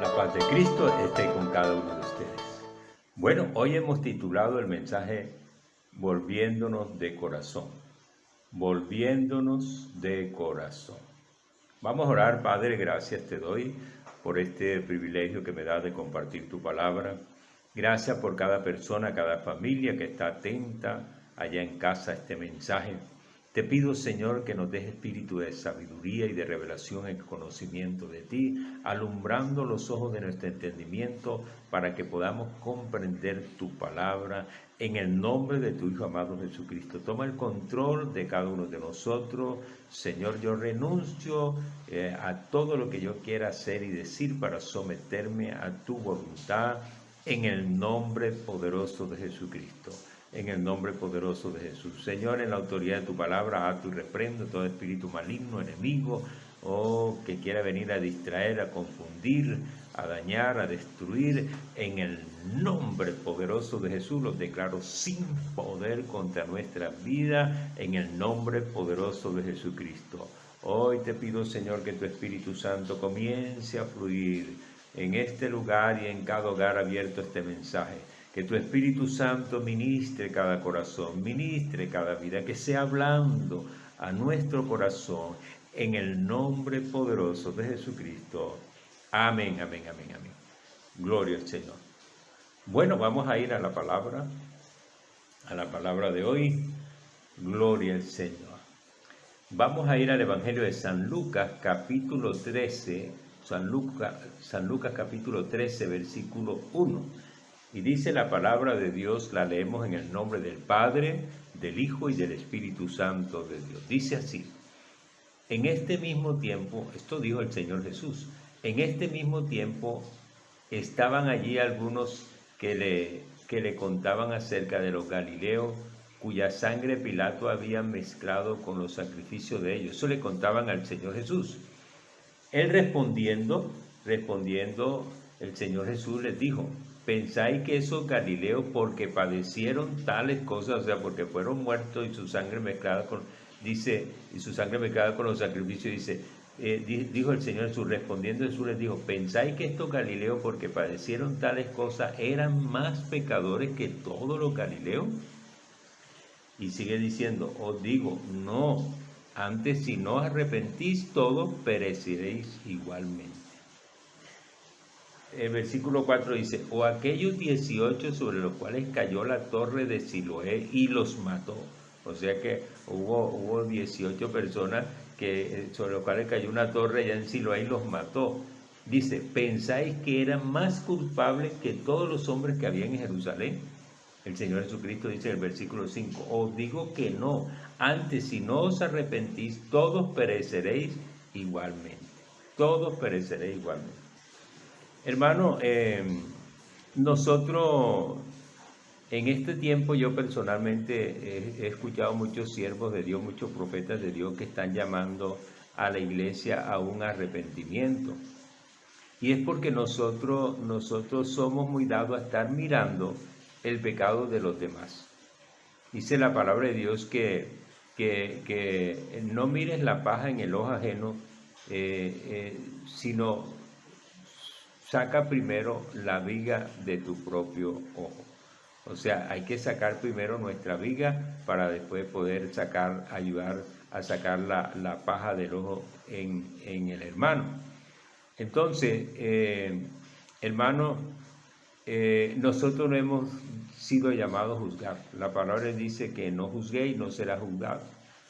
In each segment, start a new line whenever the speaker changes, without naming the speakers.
La paz de Cristo esté con cada uno de ustedes. Bueno, hoy hemos titulado el mensaje Volviéndonos de corazón. Volviéndonos de corazón. Vamos a orar. Padre, gracias te doy por este privilegio que me da de compartir tu palabra. Gracias por cada persona, cada familia que está atenta allá en casa a este mensaje. Te pido, Señor, que nos des espíritu de sabiduría y de revelación en el conocimiento de ti, alumbrando los ojos de nuestro entendimiento para que podamos comprender tu palabra en el nombre de tu Hijo amado Jesucristo. Toma el control de cada uno de nosotros. Señor, yo renuncio a todo lo que yo quiera hacer y decir para someterme a tu voluntad en el nombre poderoso de Jesucristo. En el nombre poderoso de Jesús. Señor, en la autoridad de tu palabra, ato y reprendo todo espíritu maligno, enemigo, que quiera venir a distraer, a confundir, a dañar, a destruir. En el nombre poderoso de Jesús los declaro sin poder contra nuestra vida, en el nombre poderoso de Jesucristo. Hoy te pido, Señor, que tu Espíritu Santo comience a fluir en este lugar y en cada hogar abierto este mensaje. Que tu Espíritu Santo ministre cada corazón, ministre cada vida, que sea hablando a nuestro corazón en el nombre poderoso de Jesucristo. Amén, amén, amén, amén. Gloria al Señor. Bueno, vamos a ir a la palabra de hoy. Gloria al Señor. Vamos a ir al Evangelio de San Lucas, capítulo 13, San Lucas capítulo 13, versículo 1. Y dice la palabra de Dios, la leemos en el nombre del Padre, del Hijo y del Espíritu Santo de Dios. Dice así: en este mismo tiempo, esto dijo el Señor Jesús, en este mismo tiempo estaban allí algunos que le contaban acerca de los galileos, cuya sangre Pilato había mezclado con los sacrificios de ellos. Eso le contaban al Señor Jesús. Él respondiendo, el Señor Jesús les dijo: ¿pensáis que esos galileos, porque padecieron tales cosas, o sea, porque fueron muertos y su sangre mezclada con, los sacrificios, dijo el Señor Jesús, respondiendo Jesús les dijo: ¿pensáis que estos galileos, porque padecieron tales cosas, eran más pecadores que todos los galileos? Y sigue diciendo: os digo, no, antes si no arrepentís todos, pereceréis igualmente. El versículo 4 dice: o aquellos 18 sobre los cuales cayó la torre de Siloé y los mató. O sea que hubo 18 personas sobre los cuales cayó una torre allá en Siloé y los mató. Dice: ¿pensáis que eran más culpables que todos los hombres que había en Jerusalén? El Señor Jesucristo dice en el versículo 5: os digo que no, antes si no os arrepentís, todos pereceréis igualmente. Todos pereceréis igualmente. Hermano, nosotros en este tiempo, yo personalmente he escuchado muchos siervos de Dios, muchos profetas de Dios que están llamando a la iglesia a un arrepentimiento. Y es porque nosotros somos muy dados a estar mirando el pecado de los demás. Dice la palabra de Dios que no mires la paja en el ojo ajeno, sino saca primero la viga de tu propio ojo. O sea, hay que sacar primero nuestra viga para después poder ayudar a sacar la paja del ojo en el hermano. Entonces, hermano, nosotros no hemos sido llamados a juzgar. La palabra dice que no juzguéis y no será juzgado.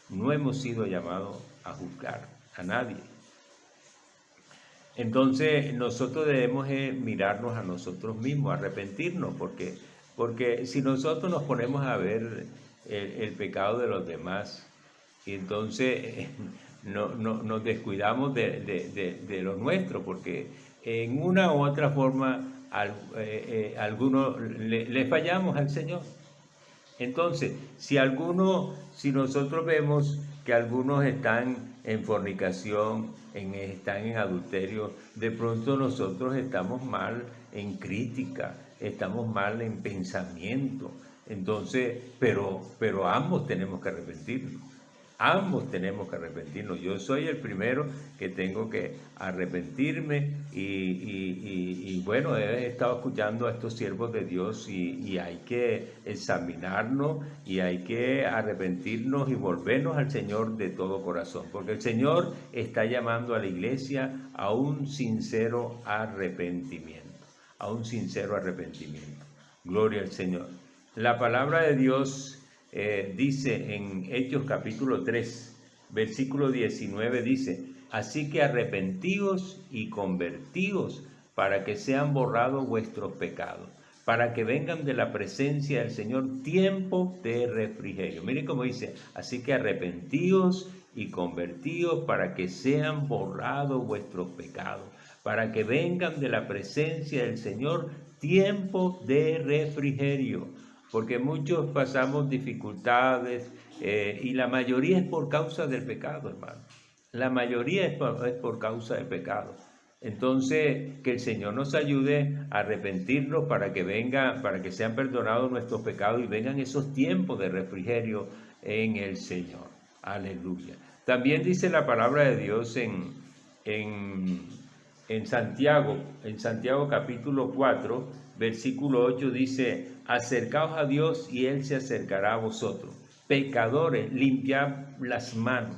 No hemos sido llamados a juzgar a nadie. Entonces nosotros debemos mirarnos a nosotros mismos, arrepentirnos, porque si nosotros nos ponemos a ver el pecado de los demás, y entonces nos descuidamos de lo nuestro, porque en una u otra forma algunos le fallamos al Señor. Entonces, si nosotros vemos que algunos están en fornicación, están en adulterio, de pronto nosotros estamos mal en crítica, estamos mal en pensamiento. Entonces, pero ambos tenemos que arrepentirnos. Ambos tenemos que arrepentirnos. Yo soy el primero que tengo que arrepentirme y bueno, he estado escuchando a estos siervos de Dios y hay que examinarnos y hay que arrepentirnos y volvernos al Señor de todo corazón, porque el Señor está llamando a la iglesia a un sincero arrepentimiento, a un sincero arrepentimiento. Gloria al Señor. La palabra de Dios dice en Hechos capítulo 3, versículo 19, dice: así que arrepentíos y convertíos para que sean borrados vuestros pecados, para que vengan de la presencia del Señor tiempo de refrigerio. Miren cómo dice: así que arrepentíos y convertíos para que sean borrados vuestros pecados, para que vengan de la presencia del Señor tiempo de refrigerio. Porque muchos pasamos dificultades y la mayoría es por causa del pecado, hermano. La mayoría es por causa del pecado. Entonces, que el Señor nos ayude a arrepentirnos para que sean perdonados nuestros pecados y vengan esos tiempos de refrigerio en el Señor. Aleluya. También dice la palabra de Dios en Santiago capítulo 4, versículo 8 dice: acercaos a Dios y Él se acercará a vosotros. Pecadores, limpiad las manos.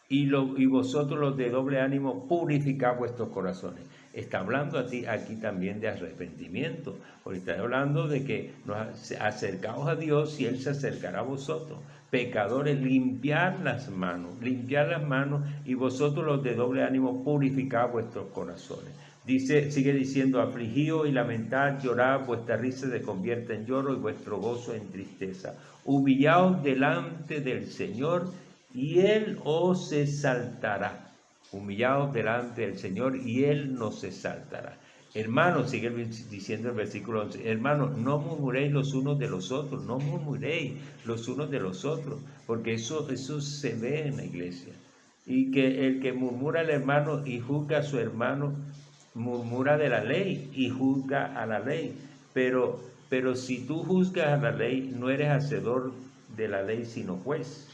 Y vosotros los de doble ánimo, purificad vuestros corazones. Está hablando aquí también de arrepentimiento, porque está hablando de que nos acercaos a Dios y Él se acercará a vosotros. Pecadores, limpiad las manos, y vosotros los de doble ánimo, purificad vuestros corazones. Sigue diciendo: afligíos y lamentad, llorad, vuestra risa se convierte en lloro y vuestro gozo en tristeza. Humillaos delante del Señor y Él os exaltará. Humillaos delante del Señor y Él nos exaltará. Hermanos, sigue diciendo el versículo 11, hermanos, no murmuréis los unos de los otros, no murmuréis los unos de los otros, porque eso se ve en la iglesia. Y que el que murmura al hermano y juzga a su hermano, murmura de la ley y juzga a la ley. Pero si tú juzgas a la ley, no eres hacedor de la ley, sino juez.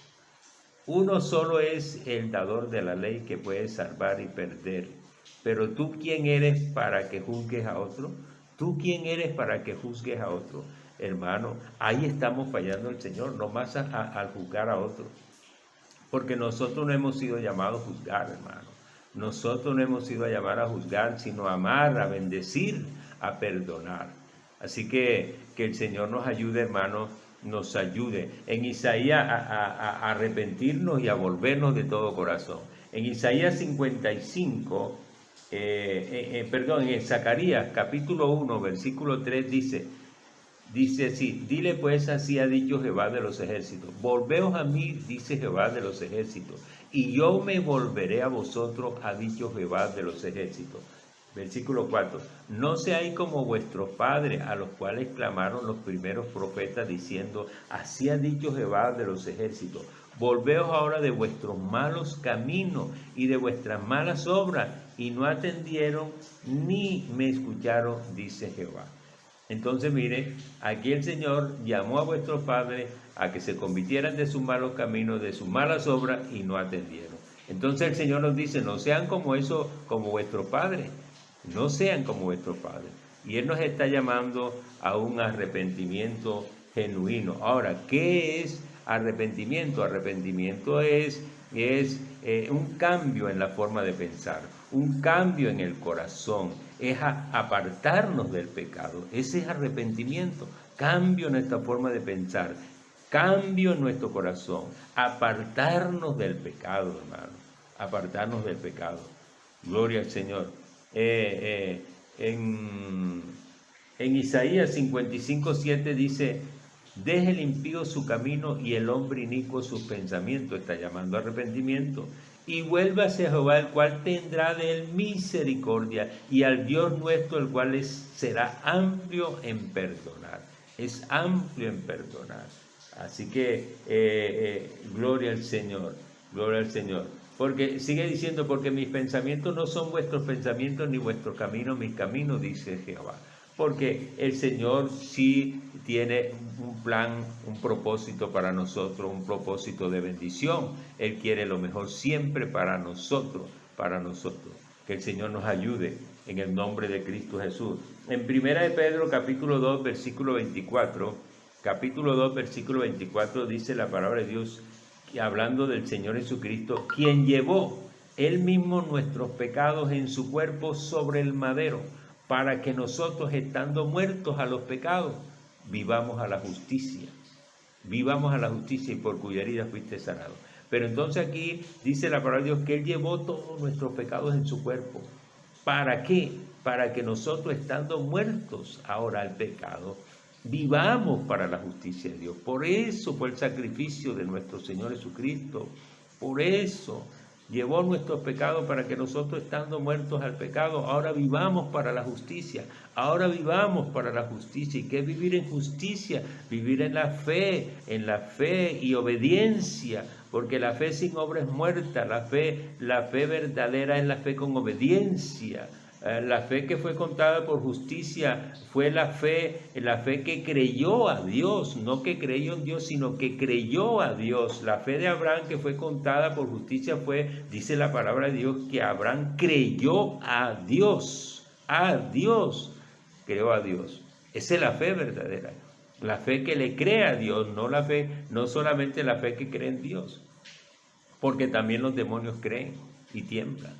Uno solo es el dador de la ley que puede salvar y perder. Pero ¿tú quién eres para que juzgues a otro? ¿Tú quién eres para que juzgues a otro? Hermano, ahí estamos fallando al Señor, no más al juzgar a otro. Porque nosotros no hemos sido llamados a juzgar, hermano. Nosotros no hemos sido llamados a juzgar, sino a amar, a bendecir, a perdonar. Así que el Señor nos ayude, hermano, nos ayude en Isaías a arrepentirnos y a volvernos de todo corazón. En Isaías 55, en Zacarías capítulo 1, versículo 3 dice así: dile pues, así ha dicho Jehová de los ejércitos, volveos a mí, dice Jehová de los ejércitos, y yo me volveré a vosotros, ha dicho Jehová de los ejércitos. Versículo 4, no seáis como vuestros padres, a los cuales clamaron los primeros profetas, diciendo: así ha dicho Jehová de los ejércitos, volveos ahora de vuestros malos caminos y de vuestras malas obras, y no atendieron ni me escucharon, dice Jehová. Entonces, mire, aquí el Señor llamó a vuestros padres a que se convirtieran de sus malos caminos, de sus malas obras, y no atendieron. Entonces el Señor nos dice: no sean como vuestros padres. No sean como vuestros padres. Y Él nos está llamando a un arrepentimiento genuino. Ahora, ¿qué es arrepentimiento? Arrepentimiento es un cambio en la forma de pensar, un cambio en el corazón, es apartarnos del pecado. Ese es arrepentimiento, cambio en nuestra forma de pensar, cambio en nuestro corazón, apartarnos del pecado, hermano, apartarnos del pecado. Gloria al Señor. En Isaías 55:7 dice: deje el impío su camino y el hombre inicuo sus pensamientos. Está llamando a arrepentimiento. Y vuélvase a Jehová, el cual tendrá de él misericordia, y al Dios nuestro, el cual será amplio en perdonar. Es amplio en perdonar. Así que gloria al Señor, gloria al Señor. Porque sigue diciendo: porque mis pensamientos no son vuestros pensamientos, ni vuestros caminos mis caminos, dice Jehová. porque el Señor sí tiene un plan, un propósito para nosotros, un propósito de bendición. Él quiere lo mejor siempre para nosotros, para nosotros. Que el Señor nos ayude en el nombre de Cristo Jesús. En 1 de Pedro capítulo 2 versículo 24, dice la palabra de Dios, hablando del Señor Jesucristo, quien llevó Él mismo nuestros pecados en su cuerpo sobre el madero, para que nosotros, estando muertos a los pecados, vivamos a la justicia. Vivamos a la justicia, y por cuya herida fuiste sanado. Pero entonces aquí dice la palabra de Dios que Él llevó todos nuestros pecados en su cuerpo. ¿Para qué? Para que nosotros, estando muertos ahora al pecado, vivamos para la justicia de Dios. Por eso fue el sacrificio de nuestro Señor Jesucristo. Por eso llevó nuestros pecados, para que nosotros, estando muertos al pecado, ahora vivamos para la justicia. Ahora vivamos para la justicia. ¿Y qué es vivir en justicia? Vivir en la fe y obediencia, porque la fe sin obra es muerta. La fe verdadera es la fe con obediencia. La fe que fue contada por justicia fue la fe que creyó a Dios, no que creyó en Dios, sino que creyó a Dios. La fe de Abraham, que fue contada por justicia, dice la palabra de Dios, que Abraham creyó a Dios, creyó a Dios. Esa es la fe verdadera, la fe que le cree a Dios, no solamente la fe que cree en Dios, porque también los demonios creen y tiemblan.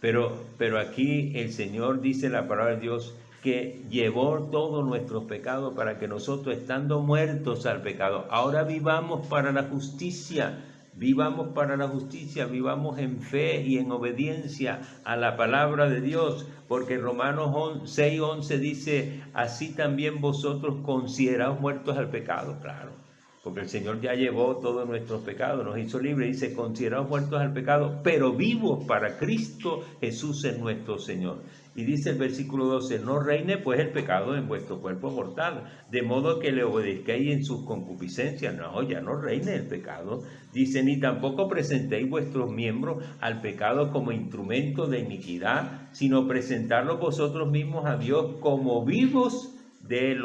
Pero aquí el Señor, dice la palabra de Dios, que llevó todos nuestros pecados, para que nosotros, estando muertos al pecado, ahora vivamos para la justicia. Vivamos para la justicia, vivamos en fe y en obediencia a la palabra de Dios, porque Romanos 6:11 dice, así también vosotros consideraos muertos al pecado. Claro, porque el Señor ya llevó todos nuestros pecados, nos hizo libres. Dice, consideraos muertos al pecado, pero vivos para Cristo Jesús es nuestro Señor. Y dice el versículo 12, no reine pues el pecado en vuestro cuerpo mortal, de modo que le obedezcáis en sus concupiscencias. No, ya no reine el pecado. Dice, ni tampoco presentéis vuestros miembros al pecado como instrumento de iniquidad, sino presentarlos vosotros mismos a Dios como vivos de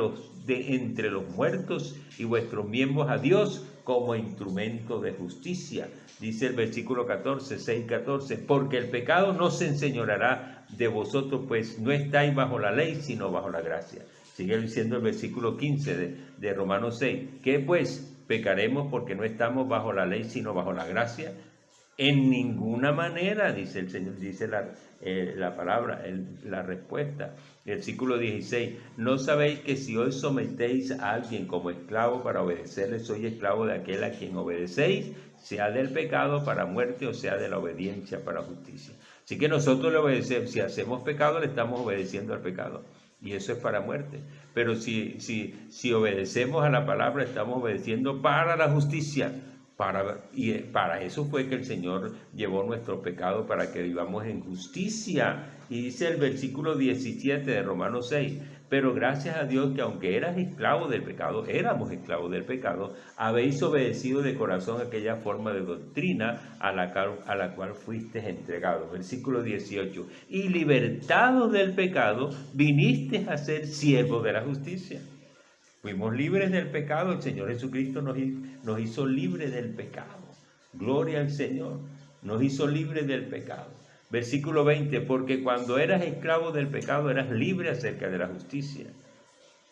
entre los muertos, y vuestros miembros a Dios como instrumento de justicia. Dice el versículo 6:14, porque el pecado no se enseñoreará de vosotros, pues no estáis bajo la ley, sino bajo la gracia. Sigue diciendo el versículo 15 de Romanos 6, ¿qué pues? ¿Pecaremos porque no estamos bajo la ley, sino bajo la gracia? En ninguna manera, dice el Señor, dice la palabra, la respuesta. Versículo 16, ¿no sabéis que si hoy sometéis a alguien como esclavo para obedecerle, sois esclavo de aquel a quien obedecéis, sea del pecado para muerte o sea de la obediencia para justicia? Así que nosotros le obedecemos. Si hacemos pecado, le estamos obedeciendo al pecado, y eso es para muerte. Pero si obedecemos a la palabra, estamos obedeciendo para la justicia. Y para eso fue que el Señor llevó nuestros pecados, para que vivamos en justicia. Y dice el versículo 17 de Romanos 6, pero gracias a Dios que aunque éramos esclavos del pecado, habéis obedecido de corazón aquella forma de doctrina a la cual fuisteis entregados. Versículo 18, y libertados del pecado, vinisteis a ser siervos de la justicia. Fuimos libres del pecado, el Señor Jesucristo nos hizo libres del pecado. Gloria al Señor, nos hizo libres del pecado. Versículo 20, porque cuando eras esclavo del pecado, eras libre acerca de la justicia.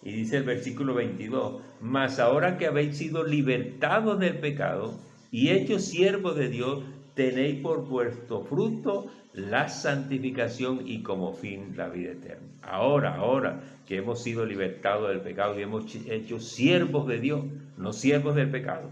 Y dice el versículo 22, mas ahora que habéis sido libertados del pecado y hechos siervos de Dios, tenéis por vuestro fruto la santificación y como fin la vida eterna. Ahora que hemos sido libertados del pecado y hemos hecho siervos de Dios, no siervos del pecado,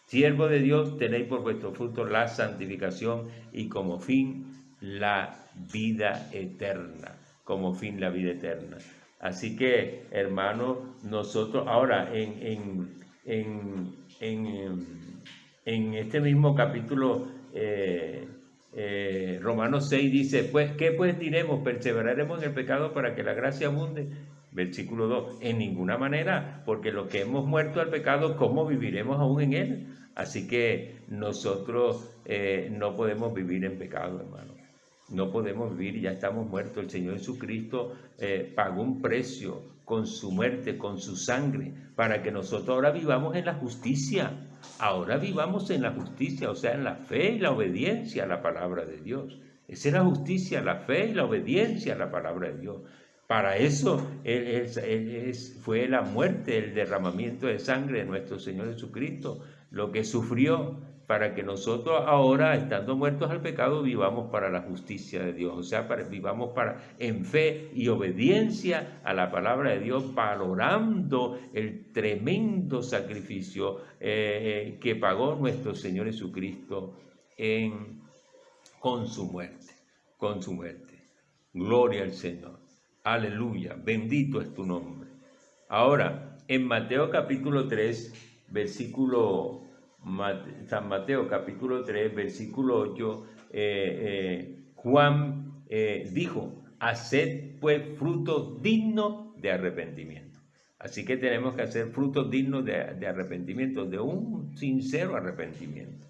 siervos de Dios, tenéis por vuestro fruto la santificación y como fin la vida eterna, como fin la vida eterna. Así que, hermanos, nosotros ahora en este mismo capítulo, Romanos 6 dice, pues, ¿qué pues diremos? ¿Perseveraremos en el pecado para que la gracia abunde? Versículo 2, en ninguna manera, porque los que hemos muerto al pecado, ¿cómo viviremos aún en él? Así que nosotros no podemos vivir en pecado, hermano. no podemos vivir, ya estamos muertos. El Señor Jesucristo pagó un precio con su muerte, con su sangre, para que nosotros ahora vivamos en la justicia. Ahora vivamos en la justicia, o sea, en la fe y la obediencia a la palabra de Dios. Esa es la justicia, la fe y la obediencia a la palabra de Dios. Para eso fue la muerte, el derramamiento de sangre de nuestro Señor Jesucristo, lo que sufrió para que nosotros ahora, estando muertos al pecado, vivamos para la justicia de Dios. O sea, vivamos en fe y obediencia a la palabra de Dios, valorando el tremendo sacrificio que pagó nuestro Señor Jesucristo con su muerte. Con su muerte. Gloria al Señor. Aleluya. Bendito es tu nombre. Ahora, en Mateo capítulo 3, San Mateo capítulo 3, versículo 8, Juan dijo, haced pues frutos dignos de arrepentimiento. Así que tenemos que hacer frutos dignos de arrepentimiento, de un sincero arrepentimiento.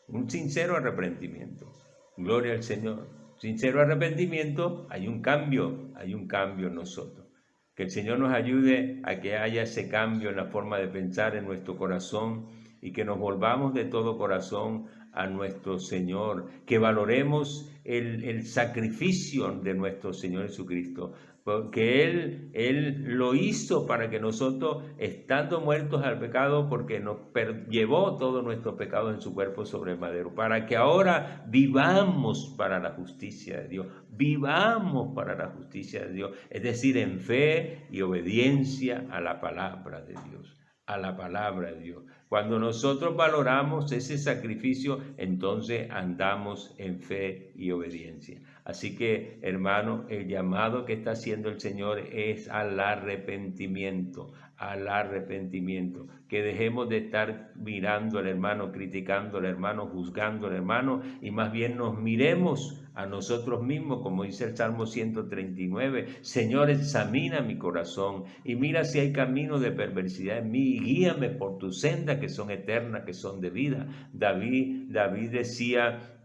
Un sincero arrepentimiento. Gloria al Señor. Sincero arrepentimiento, hay un cambio en nosotros. Que el Señor nos ayude a que haya ese cambio en la forma de pensar en nuestro corazón y que nos volvamos de todo corazón a nuestro Señor, que valoremos el sacrificio de nuestro Señor Jesucristo, porque Él lo hizo para que nosotros, estando muertos al pecado, porque nos llevó todos nuestros pecados en su cuerpo sobre el madero, para que ahora vivamos para la justicia de Dios, vivamos para la justicia de Dios, es decir, en fe y obediencia a la palabra de Dios. A la palabra de Dios. Cuando nosotros valoramos ese sacrificio, entonces andamos en fe y obediencia. Así que, hermano, el llamado que está haciendo el Señor es al arrepentimiento, que dejemos de estar mirando al hermano, criticando al hermano, juzgando al hermano, y más bien nos miremos a nosotros mismos, como dice el Salmo 139, Señor, examina mi corazón y mira si hay camino de perversidad en mí y guíame por tu senda que son eternas, que son de vida. David decía,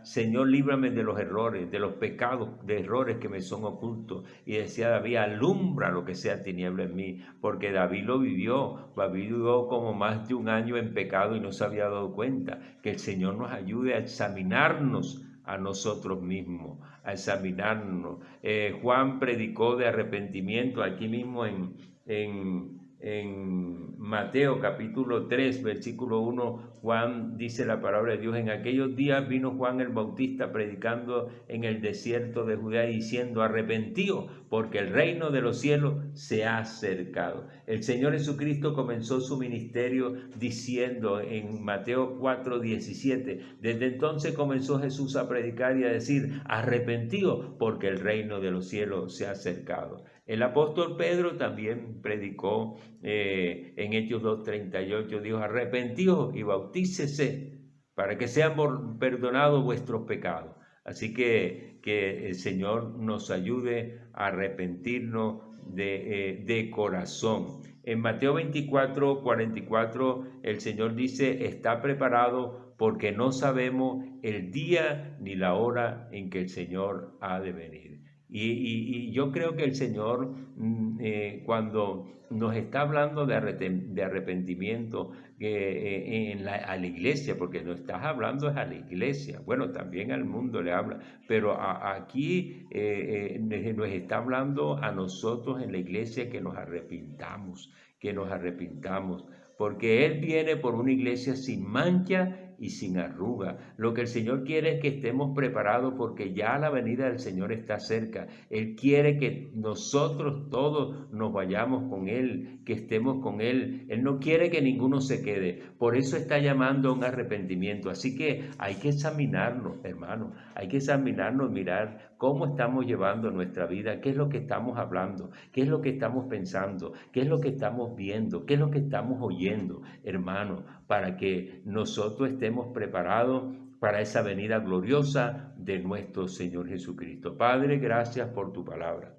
Señor, líbrame de los errores, de los pecados, de errores que me son ocultos. Y decía David, alumbra lo que sea tiniebla en mí, porque David lo vivió. David vivió como más de un año en pecado y no se había dado cuenta. Que el Señor nos ayude a examinarnos a nosotros mismos, a examinarnos. Juan predicó de arrepentimiento aquí mismo en Mateo capítulo 3, versículo 1, Juan dice la palabra de Dios, en aquellos días vino Juan el Bautista predicando en el desierto de Judea diciendo, arrepentíos, porque el reino de los cielos se ha acercado. El Señor Jesucristo comenzó su ministerio diciendo en Mateo 4, 17, desde entonces comenzó Jesús a predicar y a decir, arrepentíos, porque el reino de los cielos se ha acercado. El apóstol Pedro también predicó en Hechos 2:38, dijo, arrepentíos y bautícese para que sean perdonados vuestros pecados. Así que el Señor nos ayude a arrepentirnos de corazón. En Mateo 24:44 el Señor dice, está preparado porque no sabemos el día ni la hora en que el Señor ha de venir. Y yo creo que el Señor, cuando nos está hablando de arrepentimiento a la iglesia, porque no estás hablando es a la iglesia, bueno, también al mundo le habla, pero aquí nos está hablando a nosotros en la iglesia que nos arrepintamos, porque Él viene por una iglesia sin mancha y sin arruga. Lo que el Señor quiere es que estemos preparados porque ya la venida del Señor está cerca. Él quiere que nosotros todos nos vayamos con Él, que estemos con Él. Él no quiere que ninguno se quede. Por eso está llamando a un arrepentimiento. Así que hay que examinarnos, hermanos. Hay que examinarnos, mirar cómo estamos llevando nuestra vida, qué es lo que estamos hablando, qué es lo que estamos pensando, qué es lo que estamos viendo, qué es lo que estamos oyendo, hermanos, para que nosotros estemos preparados para esa venida gloriosa de nuestro Señor Jesucristo. Padre, gracias por tu palabra.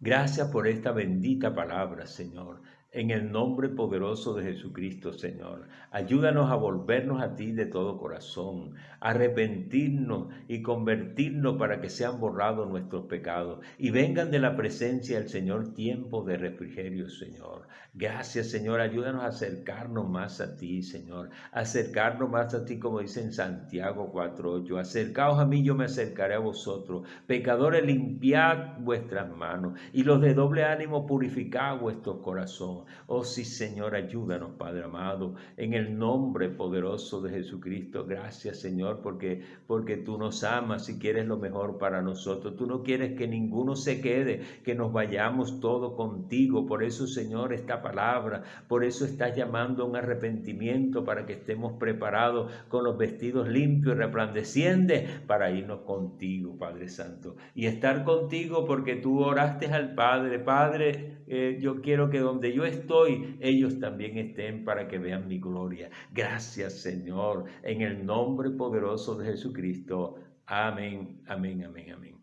Gracias por esta bendita palabra, Señor. En el nombre poderoso de Jesucristo, Señor, ayúdanos a volvernos a ti de todo corazón, a arrepentirnos y convertirnos para que sean borrados nuestros pecados y vengan de la presencia del Señor tiempos de refrigerio, Señor. Gracias, Señor, ayúdanos a acercarnos más a ti, Señor, acercarnos más a ti, como dice en Santiago 4:8, acercaos a mí, yo me acercaré a vosotros, pecadores, limpiad vuestras manos y los de doble ánimo purificad vuestros corazones. Oh sí, Señor, ayúdanos, Padre amado, en el nombre poderoso de Jesucristo. Gracias, Señor, porque tú nos amas y quieres lo mejor para nosotros. Tú no quieres que ninguno se quede, que nos vayamos todos contigo. Por eso, Señor, esta palabra, por eso estás llamando a un arrepentimiento para que estemos preparados con los vestidos limpios y resplandecientes para irnos contigo, Padre Santo, y estar contigo porque tú oraste al Padre. Padre, yo quiero que donde yo estoy, ellos también estén para que vean mi gloria. Gracias, Señor, en el nombre poderoso de Jesucristo. Amén, amén, amén, amén.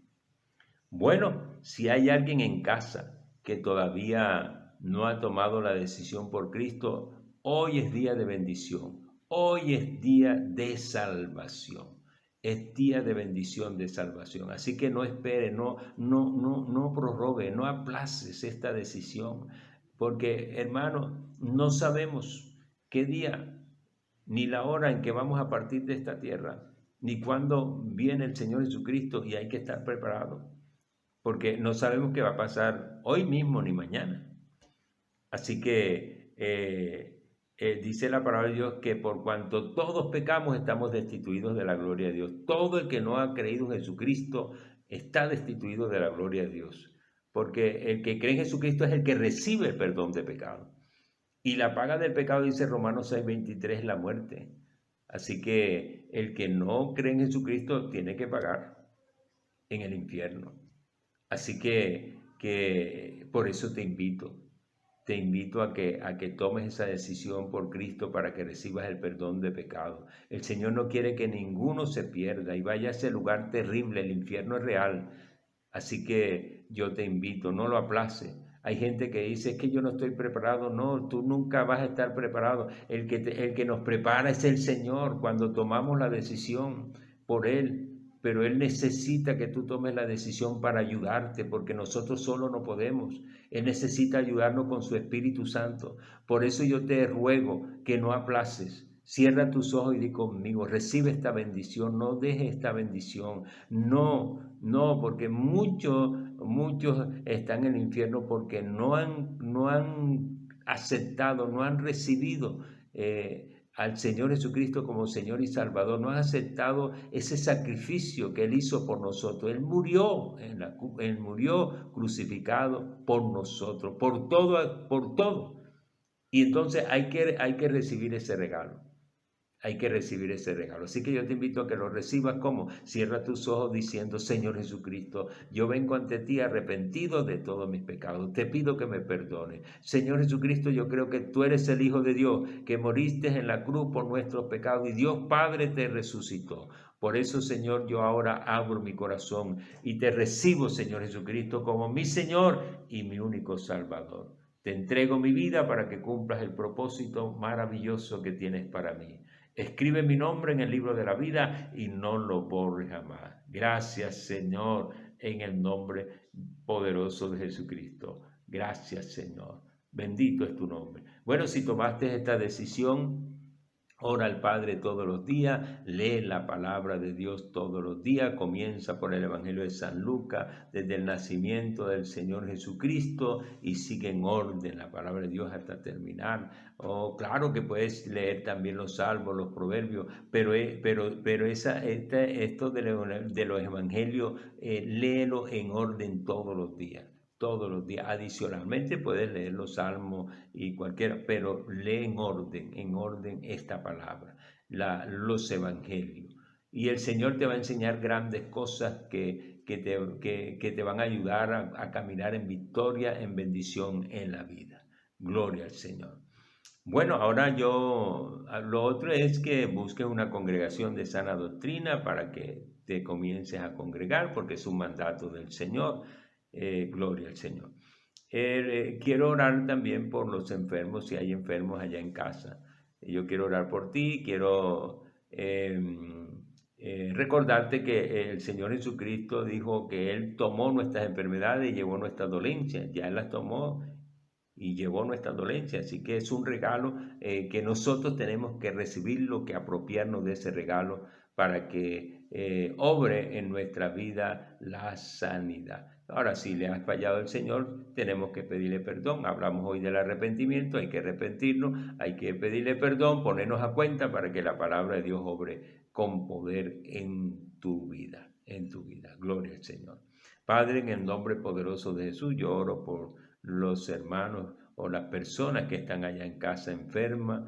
Bueno, si hay alguien en casa que todavía no ha tomado la decisión por Cristo, hoy es día de bendición. Hoy es día de salvación. Es día de bendición, de salvación. Así que no espere, no prorrogue, no aplaces esta decisión. Porque, hermano, no sabemos qué día ni la hora en que vamos a partir de esta tierra, ni cuándo viene el Señor Jesucristo, y hay que estar preparados, porque no sabemos qué va a pasar hoy mismo ni mañana. Así que dice la palabra de Dios que por cuanto todos pecamos estamos destituidos de la gloria de Dios. Todo el que no ha creído en Jesucristo está destituido de la gloria de Dios, porque el que cree en Jesucristo es el que recibe el perdón de pecado. Y la paga del pecado, dice Romanos 6:23, la muerte. Así que el que no cree en Jesucristo tiene que pagar en el infierno. Así que por eso te invito a que tomes esa decisión por Cristo para que recibas el perdón de pecado. El Señor no quiere que ninguno se pierda y vaya a ese lugar terrible, el infierno es real. Así que yo te invito, no lo aplaces. Hay gente que dice, es que yo no estoy preparado. No, tú nunca vas a estar preparado. El que nos prepara es el Señor cuando tomamos la decisión por Él. Pero Él necesita que tú tomes la decisión para ayudarte, porque nosotros solo no podemos. Él necesita ayudarnos con su Espíritu Santo. Por eso yo te ruego que no aplaces. Cierra tus ojos y di conmigo, recibe esta bendición, no dejes esta bendición. No, porque muchos están en el infierno porque no han aceptado, no han recibido al Señor Jesucristo como Señor y Salvador, no han aceptado ese sacrificio que Él hizo por nosotros. Él murió, Él murió crucificado por nosotros, por todo. Y entonces hay que recibir ese regalo. Hay que recibir ese regalo. Así que yo te invito a que lo recibas. como Cierra tus ojos diciendo, Señor Jesucristo, yo vengo ante ti arrepentido de todos mis pecados. Te pido que me perdones. Señor Jesucristo, yo creo que tú eres el Hijo de Dios, que moriste en la cruz por nuestros pecados y Dios Padre te resucitó. Por eso, Señor, yo ahora abro mi corazón y te recibo, Señor Jesucristo, como mi Señor y mi único Salvador. Te entrego mi vida para que cumplas el propósito maravilloso que tienes para mí. Escribe mi nombre en el libro de la vida y no lo borres jamás. Gracias, Señor, en el nombre poderoso de Jesucristo. Gracias, Señor. Bendito es tu nombre. Bueno, si tomaste esta decisión, ora al Padre todos los días, lee la palabra de Dios todos los días, comienza por el Evangelio de San Lucas, desde el nacimiento del Señor Jesucristo, y sigue en orden la palabra de Dios hasta terminar. Claro que puedes leer también los salmos, los proverbios, pero esto de los evangelios, léelo en orden todos los días. Todos los días. Adicionalmente puedes leer los salmos y cualquiera, pero lee en orden esta palabra, los evangelios. Y el Señor te va a enseñar grandes cosas que te van a ayudar a caminar en victoria, en bendición en la vida. Gloria al Señor. Bueno, ahora lo otro es que busques una congregación de sana doctrina para que te comiences a congregar, porque es un mandato del Señor. Gloria al Señor. Quiero orar también por los enfermos, si hay enfermos allá en casa. Yo quiero orar por ti, quiero recordarte que el Señor Jesucristo dijo que Él tomó nuestras enfermedades y llevó nuestras dolencias. Ya Él las tomó y llevó nuestra dolencia. Así que es un regalo que nosotros tenemos que recibirlo, que apropiarnos de ese regalo para que obre en nuestra vida la sanidad. Ahora, si le has fallado al Señor, tenemos que pedirle perdón. Hablamos hoy del arrepentimiento, hay que arrepentirnos, hay que pedirle perdón, ponernos a cuenta para que la palabra de Dios obre con poder en tu vida, en tu vida. Gloria al Señor. Padre, en el nombre poderoso de Jesús, yo oro por los hermanos o las personas que están allá en casa enfermas.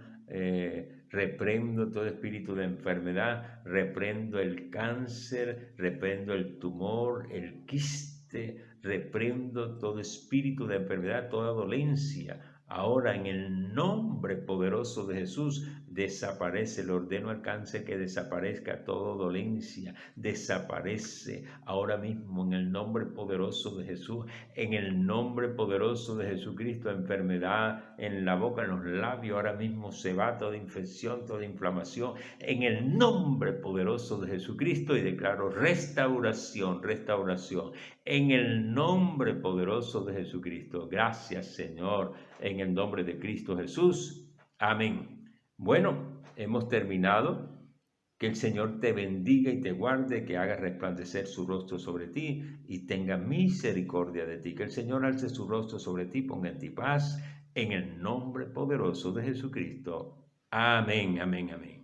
Reprendo todo espíritu de enfermedad, reprendo el cáncer, reprendo el tumor, el quiste, reprendo todo espíritu de enfermedad, toda dolencia. Ahora en el nombre poderoso de Jesús desaparece, le ordeno al cáncer que desaparezca toda dolencia, desaparece ahora mismo en el nombre poderoso de Jesús, en el nombre poderoso de Jesucristo. Enfermedad en la boca, en los labios, ahora mismo se va toda infección, toda inflamación, en el nombre poderoso de Jesucristo, y declaro restauración, restauración, en el nombre poderoso de Jesucristo. Gracias, Señor, en el nombre de Cristo Jesús. Amén. Bueno, hemos terminado. Que el Señor te bendiga y te guarde, que haga resplandecer su rostro sobre ti y tenga misericordia de ti. Que el Señor alce su rostro sobre ti, ponga en ti paz, en el nombre poderoso de Jesucristo. Amén, amén, amén.